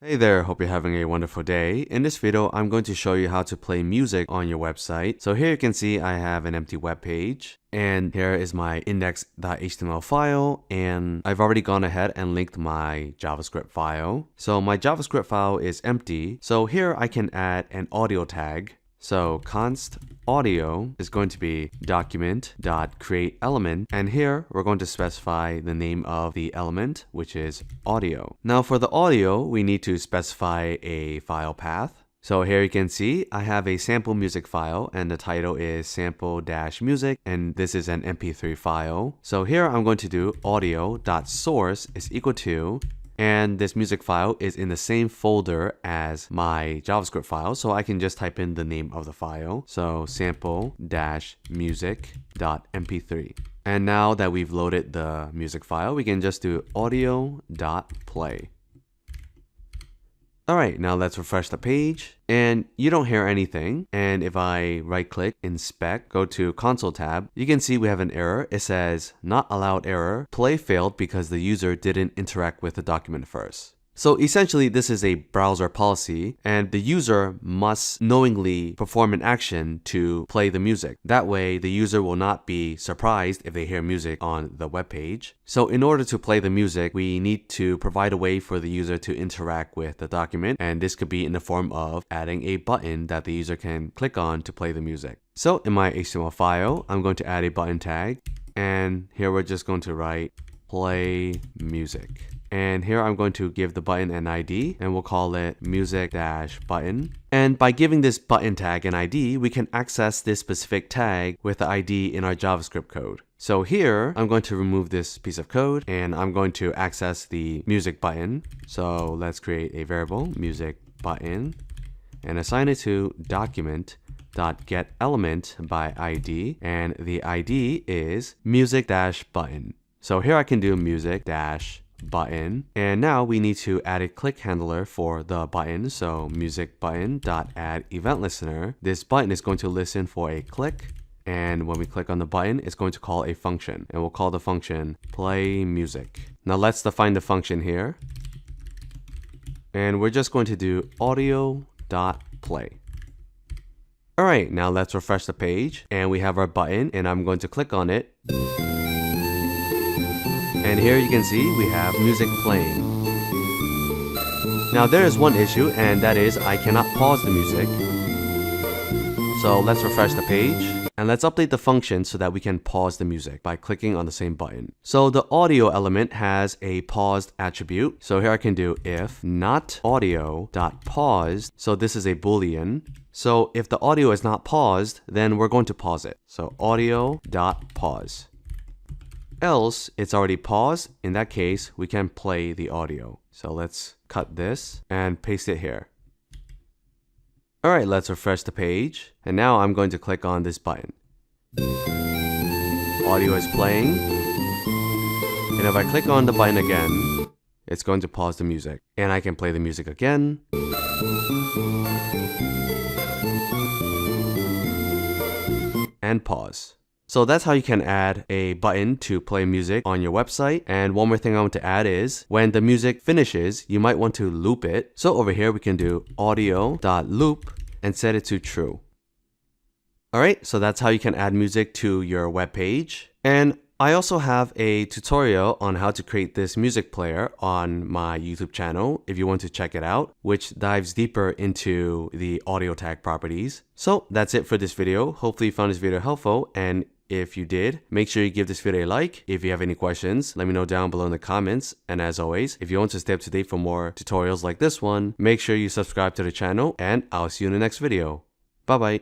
Hey there, hope you're having a wonderful day. In this video, I'm going to show you how to play music on your website. So here you can see I have an empty web page, and here is my index.html file, and I've already gone ahead and linked my JavaScript file. So my JavaScript file is empty, so here I can add an audio tag. So const audio is going to be document.createElement, and here we're going to specify the name of the element, which is audio. Now for the audio, we need to specify a file path. So here you can see I have a sample music file, and the title is sample-music, and this is an MP3 file. So here I'm going to do audio.source is equal to, and this music file is in the same folder as my JavaScript file, so I can just type in the name of the file. So sample-music.mp3. And now that we've loaded the music file, we can just do audio.play. Alright, now let's refresh the page, and you don't hear anything. And if I right click, inspect, go to console tab, you can see we have an error. It says not allowed error, play failed because the user didn't interact with the document first. So essentially, this is a browser policy, and the user must knowingly perform an action to play the music. That way, the user will not be surprised if they hear music on the web page. So in order to play the music, we need to provide a way for the user to interact with the document, and this could be in the form of adding a button that the user can click on to play the music. So in my HTML file, I'm going to add a button tag, and here we're just going to write play music. And here I'm going to give the button an ID, and we'll call it music-button. And by giving this button tag an ID, we can access this specific tag with the ID in our JavaScript code. So here, I'm going to remove this piece of code, and I'm going to access the music button. So let's create a variable, music button, and assign it to document.getElement by ID, and the ID is music-button. So here I can do music-button, and now we need to add a click handler for the button. So music button.add event listener. This button is going to listen for a click, and when we click on the button, it's going to call a function, and we'll call the function play music. Now let's define the function here, and we're just going to do audio.play. Alright, now let's refresh the page, and we have our button, and I'm going to click on it. And here you can see we have music playing. Now there is one issue, and that is I cannot pause the music. So let's refresh the page, and let's update the function so that we can pause the music by clicking on the same button. So the audio element has a paused attribute. So here I can do if not audio.paused. So this is a boolean. So if the audio is not paused, then we're going to pause it. So audio.pause. Else it's already paused. In that case, we can play the audio. So let's cut this and paste it here. Alright, let's refresh the page. And now I'm going to click on this button. Audio is playing. And if I click on the button again, it's going to pause the music. And I can play the music again. And pause. So that's how you can add a button to play music on your website. And one more thing I want to add is when the music finishes, you might want to loop it. So over here, we can do audio.loop and set it to true. Alright, so that's how you can add music to your web page. And I also have a tutorial on how to create this music player on my YouTube channel if you want to check it out, which dives deeper into the audio tag properties. So that's it for this video. Hopefully you found this video helpful, and if you did, make sure you give this video a like. If you have any questions, let me know down below in the comments. And as always, if you want to stay up to date for more tutorials like this one, make sure you subscribe to the channel, and I'll see you in the next video. Bye bye.